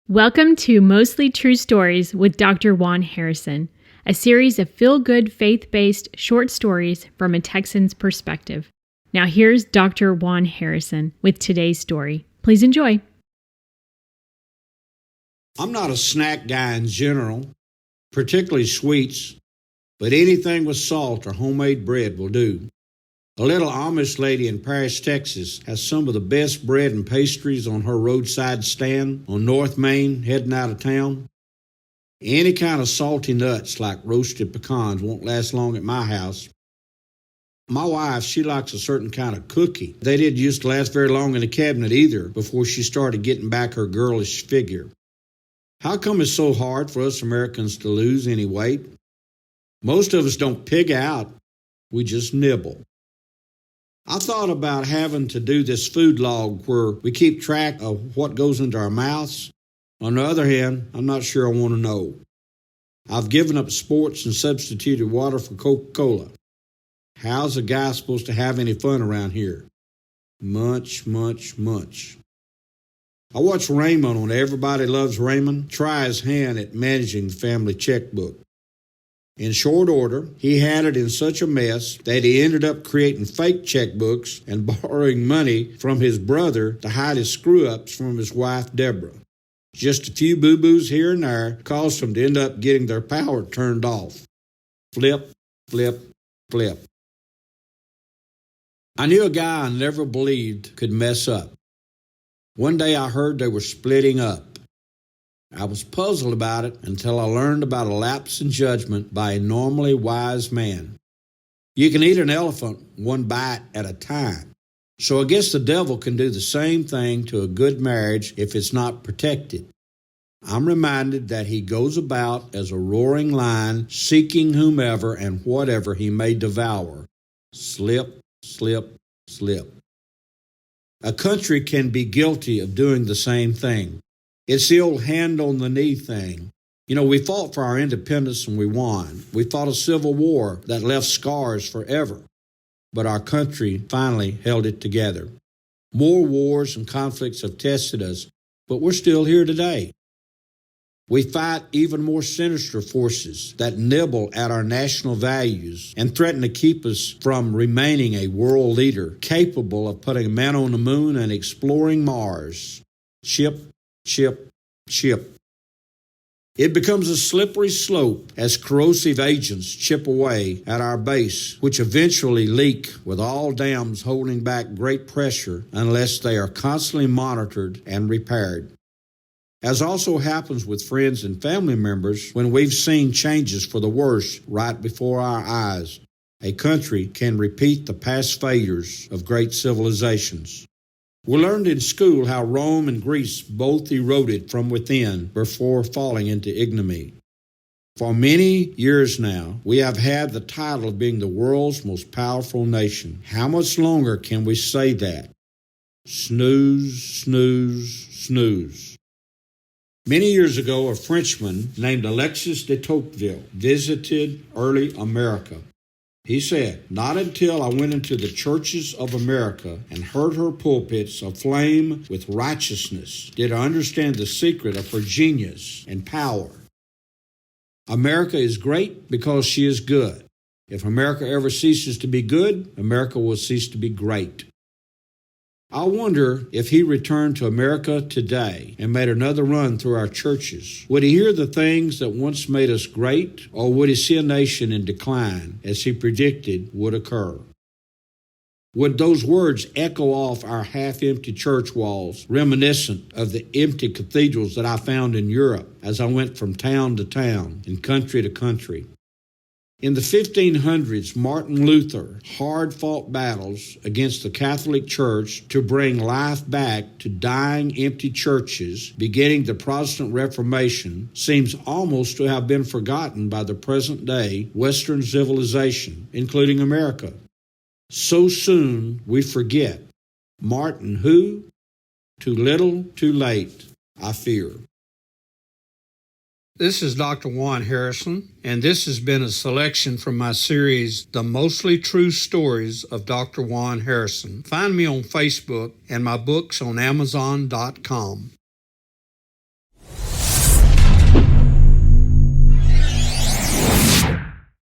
Welcome to Mostly True Stories with Dr. Juan Harrison, a series of feel-good, faith-based short stories from a Texan's perspective. Now here's Dr. Juan Harrison with today's story. Please enjoy. I'm not a snack guy in general, particularly sweets, but anything with salt or homemade bread will do. A little Amish lady in Paris, Texas, has some of the best bread and pastries on her roadside stand on North Main heading out of town. Any kind of salty nuts like roasted pecans won't last long at my house. My wife, she likes a certain kind of cookie. They didn't used to last very long in the cabinet either before she started getting back her girlish figure. How come it's so hard for us Americans to lose any weight? Most of us don't pig out, we just nibble. I thought about having to do this food log where we keep track of what goes into our mouths. On the other hand, I'm not sure I want to know. I've given up sports and substituted water for Coca-Cola. How's a guy supposed to have any fun around here? Much. I watched Raymond on Everybody Loves Raymond try his hand at managing the family checkbook. In short order, he had it in such a mess that he ended up creating fake checkbooks and borrowing money from his brother to hide his screw-ups from his wife, Deborah. Just a few boo-boos here and there caused them to end up getting their power turned off. Flip. I knew a guy I never believed could mess up. One day I heard they were splitting up. I was puzzled about it until I learned about a lapse in judgment by a normally wise man. You can eat an elephant one bite at a time. So I guess the devil can do the same thing to a good marriage if it's not protected. I'm reminded that he goes about as a roaring lion, seeking whomever and whatever he may devour. Slip. A country can be guilty of doing the same thing. It's the old hand-on-the-knee thing. We fought for our independence and we won. We fought a civil war that left scars forever. But our country finally held it together. More wars and conflicts have tested us, but we're still here today. We fight even more sinister forces that nibble at our national values and threaten to keep us from remaining a world leader capable of putting a man on the moon and exploring Mars. Chip. It becomes a slippery slope as corrosive agents chip away at our base, which eventually leak with all dams holding back great pressure unless they are constantly monitored and repaired. As also happens with friends and family members when we've seen changes for the worse right before our eyes, a country can repeat the past failures of great civilizations. We learned in school how Rome and Greece both eroded from within before falling into ignominy. For many years now, we have had the title of being the world's most powerful nation. How much longer can we say that? Snooze. Many years ago, a Frenchman named Alexis de Tocqueville visited early America. He said, "Not until I went into the churches of America and heard her pulpits aflame with righteousness did I understand the secret of her genius and power." America is great because she is good. If America ever ceases to be good, America will cease to be great. I wonder if he returned to America today and made another run through our churches. Would he hear the things that once made us great, or would he see a nation in decline, as he predicted would occur? Would those words echo off our half-empty church walls, reminiscent of the empty cathedrals that I found in Europe as I went from town to town and country to country? In the 1500s, Martin Luther hard-fought battles against the Catholic Church to bring life back to dying, empty churches, beginning the Protestant Reformation, seems almost to have been forgotten by the present-day Western civilization, including America. So soon we forget. Martin who? Too little, too late, I fear. This is Dr. Juan Harrison, and this has been a selection from my series, The Mostly True Stories of Dr. Juan Harrison. Find me on Facebook and my books on Amazon.com.